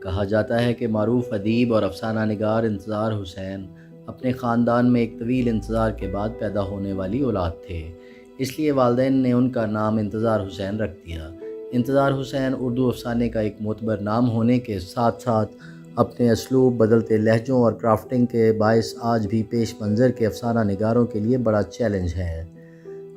کہا جاتا ہے کہ معروف ادیب اور افسانہ نگار انتظار حسین اپنے خاندان میں ایک طویل انتظار کے بعد پیدا ہونے والی اولاد تھے، اس لیے والدین نے ان کا نام انتظار حسین رکھ دیا۔ انتظار حسین اردو افسانے کا ایک معتبر نام ہونے کے ساتھ ساتھ اپنے اسلوب، بدلتے لہجوں اور کرافٹنگ کے باعث آج بھی پیش منظر کے افسانہ نگاروں کے لیے بڑا چیلنج ہے۔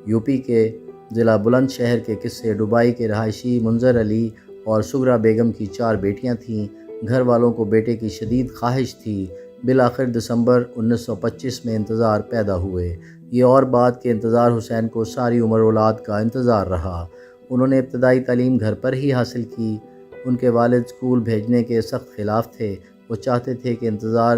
یوپی کے ضلع بلند شہر کے قصے ڈوبائی کے رہائشی منظر علی اور سغرا بیگم کی 4 بیٹیاں تھیں۔ گھر والوں کو بیٹے کی شدید خواہش تھی۔ بالآخر دسمبر 1925 میں انتظار پیدا ہوئے۔ یہ اور بات کہ انتظار حسین کو ساری عمر اولاد کا انتظار رہا۔ انہوں نے ابتدائی تعلیم گھر پر ہی حاصل کی۔ ان کے والد اسکول بھیجنے کے سخت خلاف تھے۔ وہ چاہتے تھے کہ انتظار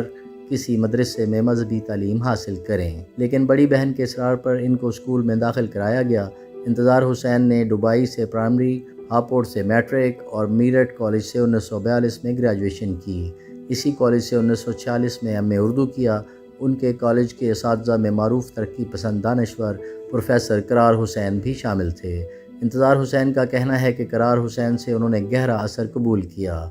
کسی مدرسے میں مذہبی تعلیم حاصل کریں، لیکن بڑی بہن کے اصرار پر ان کو اسکول میں داخل کرایا گیا۔ انتظار حسین نے ڈوبائی سے پرائمری، ہاپوڑ سے میٹرک اور میرٹھ کالج سے 1942 میں گریجویشن کی۔ اسی کالج سے 1946 میں ایم اے اردو کیا۔ ان کے کالج کے اساتذہ میں معروف ترقی پسند دانشور پروفیسر قرار حسین بھی شامل تھے۔ انتظار حسین کا کہنا ہے کہ قرار حسین سے انہوں نے گہرا اثر قبول کیا۔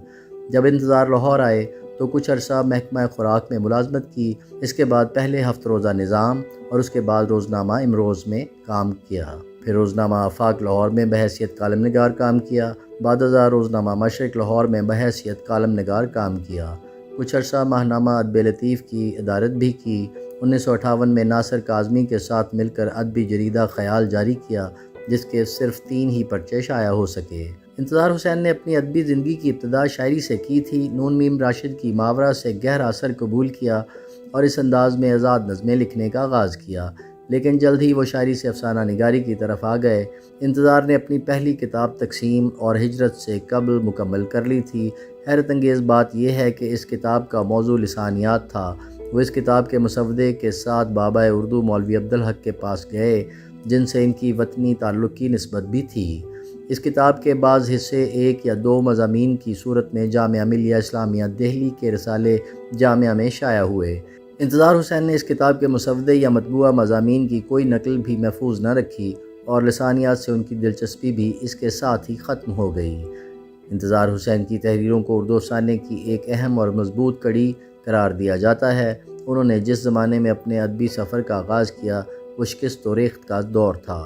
جب انتظار لاہور آئے تو کچھ عرصہ محکمہ خوراک میں ملازمت کی۔ اس کے بعد پہلے ہفت روزہ نظام اور اس کے بعد روزنامہ امروز میں کام کیا۔ پھر روزنامہ آفاق لاہور میں بحیثیت کالم نگار کام کیا۔ بعد ازاں روزنامہ مشرق لاہور میں بحیثیت کالم نگار کام کیا۔ کچھ عرصہ ماہنامہ ادب لطیف کی ادارت بھی کی۔ 1958 میں ناصر کاظمی کے ساتھ مل کر ادبی جریدہ خیال جاری کیا، جس کے صرف 3 ہی پرچے شائع ہو سکے۔ انتظار حسین نے اپنی ادبی زندگی کی ابتدا شاعری سے کی تھی۔ نون میم راشد کی ماورا سے گہرا اثر قبول کیا اور اس انداز میں آزاد نظمیں لکھنے کا آغاز کیا، لیکن جلد ہی وہ شاعری سے افسانہ نگاری کی طرف آ گئے۔ انتظار نے اپنی پہلی کتاب تقسیم اور ہجرت سے قبل مکمل کر لی تھی۔ حیرت انگیز بات یہ ہے کہ اس کتاب کا موضوع لسانیات تھا۔ وہ اس کتاب کے مسودے کے ساتھ بابا اردو مولوی عبدالحق کے پاس گئے، جن سے ان کی وطنی تعلق کی نسبت بھی تھی۔ اس کتاب کے بعض حصے 1 یا 2 مضامین کی صورت میں جامعہ ملیہ اسلامیہ دہلی کے رسالے جامعہ میں شائع ہوئے۔ انتظار حسین نے اس کتاب کے مسودے یا مطبوعہ مضامین کی کوئی نقل بھی محفوظ نہ رکھی اور لسانیات سے ان کی دلچسپی بھی اس کے ساتھ ہی ختم ہو گئی۔ انتظار حسین کی تحریروں کو اردو افسانے کی ایک اہم اور مضبوط کڑی قرار دیا جاتا ہے۔ انہوں نے جس زمانے میں اپنے ادبی سفر کا آغاز کیا وہ شکست و ریخت کا دور تھا۔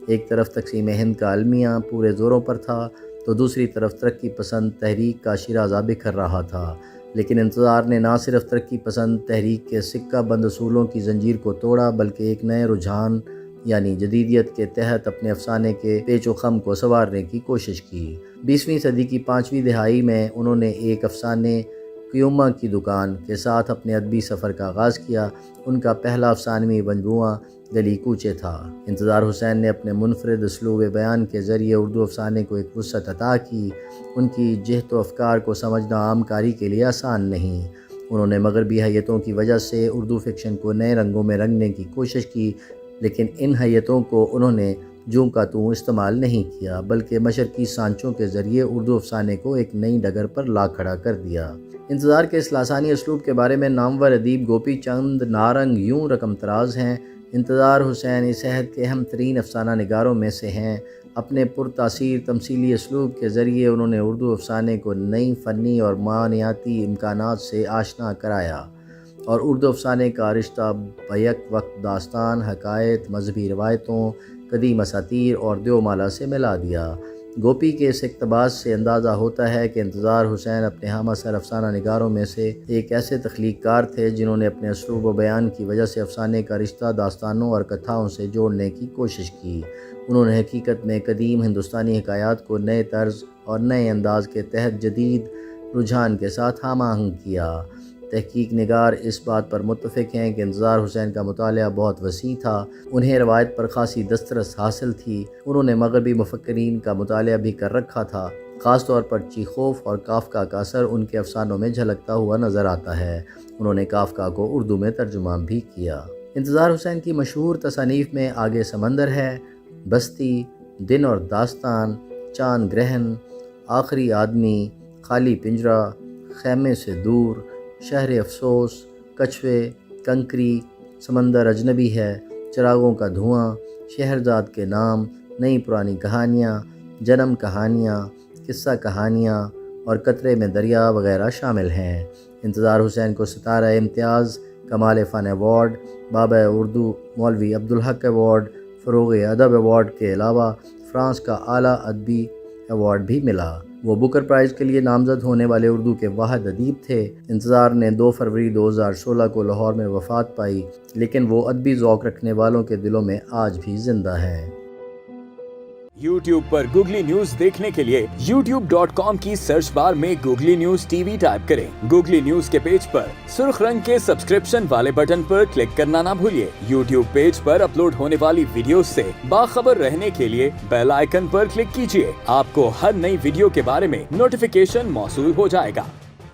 ایک طرف تقسیم ہند کا المیہ پورے زوروں پر تھا تو دوسری طرف ترقی پسند تحریک کا شیرازہ بکھر رہا تھا، لیکن انتظار نے نہ صرف ترقی پسند تحریک کے سکہ بند اصولوں کی زنجیر کو توڑا، بلکہ ایک نئے رجحان یعنی جدیدیت کے تحت اپنے افسانے کے پیچ و خم کو سنوارنے کی کوشش کی۔ 20ویں صدی کی 5ویں دہائی میں انہوں نے ایک افسانے قیومہ کی دکان کے ساتھ اپنے ادبی سفر کا آغاز کیا۔ ان کا پہلا افسانوی مجموعہ گلی کوچے تھا۔ انتظار حسین نے اپنے منفرد اسلوب بیان کے ذریعے اردو افسانے کو ایک وسعت عطا کی۔ ان کی جہت و افکار کو سمجھنا عام کاری کے لیے آسان نہیں۔ انہوں نے مغربی حیتوں کی وجہ سے اردو فکشن کو نئے رنگوں میں رنگنے کی کوشش کی، لیکن ان حیتوں کو انہوں نے جوں کا توں استعمال نہیں کیا، بلکہ مشرقی سانچوں کے ذریعے اردو افسانے کو ایک نئی ڈگر پر لا کھڑا کر دیا۔ انتظار کے اس لاسانی اسلوب کے بارے میں نامور ادیب گوپی چند نارنگ یوں رقم تراز ہیں: انتظار حسین اس عہد کے اہم ترین افسانہ نگاروں میں سے ہیں۔ اپنے پرتاثیر تمثیلی اسلوب کے ذریعے انہوں نے اردو افسانے کو نئی فنی اور معنویاتی امکانات سے آشنا کرایا اور اردو افسانے کا رشتہ بیک وقت داستان، حکایت، مذہبی روایتوں، قدیم اساطیر اور دیومالا سے ملا دیا۔ گوپی کے اس اقتباس سے اندازہ ہوتا ہے کہ انتظار حسین اپنے ہم اثر افسانہ نگاروں میں سے ایک ایسے تخلیق کار تھے جنہوں نے اپنے اسلوب و بیان کی وجہ سے افسانے کا رشتہ داستانوں اور کتھاؤں سے جوڑنے کی کوشش کی۔ انہوں نے حقیقت میں قدیم ہندوستانی حکایات کو نئے طرز اور نئے انداز کے تحت جدید رجحان کے ساتھ ہم آہنگ کیا۔ تحقیق نگار اس بات پر متفق ہیں کہ انتظار حسین کا مطالعہ بہت وسیع تھا۔ انہیں روایت پر خاصی دسترس حاصل تھی۔ انہوں نے مغربی مفکرین کا مطالعہ بھی کر رکھا تھا۔ خاص طور پر چیخوف اور کافکا کا اثر ان کے افسانوں میں جھلکتا ہوا نظر آتا ہے۔ انہوں نے کافکا کو اردو میں ترجمہ بھی کیا۔ انتظار حسین کی مشہور تصانیف میں آگے سمندر ہے، بستی، دن اور داستان، چاند گرہن، آخری آدمی، خالی پنجرہ، خیمے سے دور، شہر افسوس، کچھوے، کنکری، سمندر اجنبی ہے، چراغوں کا دھواں، شہرزاد کے نام، نئی پرانی کہانیاں، جنم کہانیاں، قصہ کہانیاں، اور قطرے میں دریا وغیرہ شامل ہیں۔ انتظار حسین کو ستارہ امتیاز، کمال فن ایوارڈ، بابا اردو مولوی عبدالحق ایوارڈ، فروغ ادب ایوارڈ کے علاوہ فرانس کا اعلیٰ ادبی ایوارڈ بھی ملا۔ وہ بکر پرائز کے لیے نامزد ہونے والے اردو کے واحد ادیب تھے۔ انتظار نے 2 فروری 2016 کو لاہور میں وفات پائی، لیکن وہ ادبی ذوق رکھنے والوں کے دلوں میں آج بھی زندہ ہے۔ YouTube پر گوگلی نیوز دیکھنے کے لیے youtube.com کی سرچ بار میں googly news T V type کریں۔ گوگلی نیوز کے پیج پر سرخ رنگ کے سبسکرپشن والے بٹن پر کلک کرنا نہ بھولیے۔ YouTube پیج پر اپلوڈ ہونے والی ویڈیوز سے باخبر رہنے کے لیے بیل آئیکن پر کلک کیجیے۔ آپ کو ہر نئی ویڈیو کے بارے میں نوٹیفیکیشن موصول ہو جائے گا۔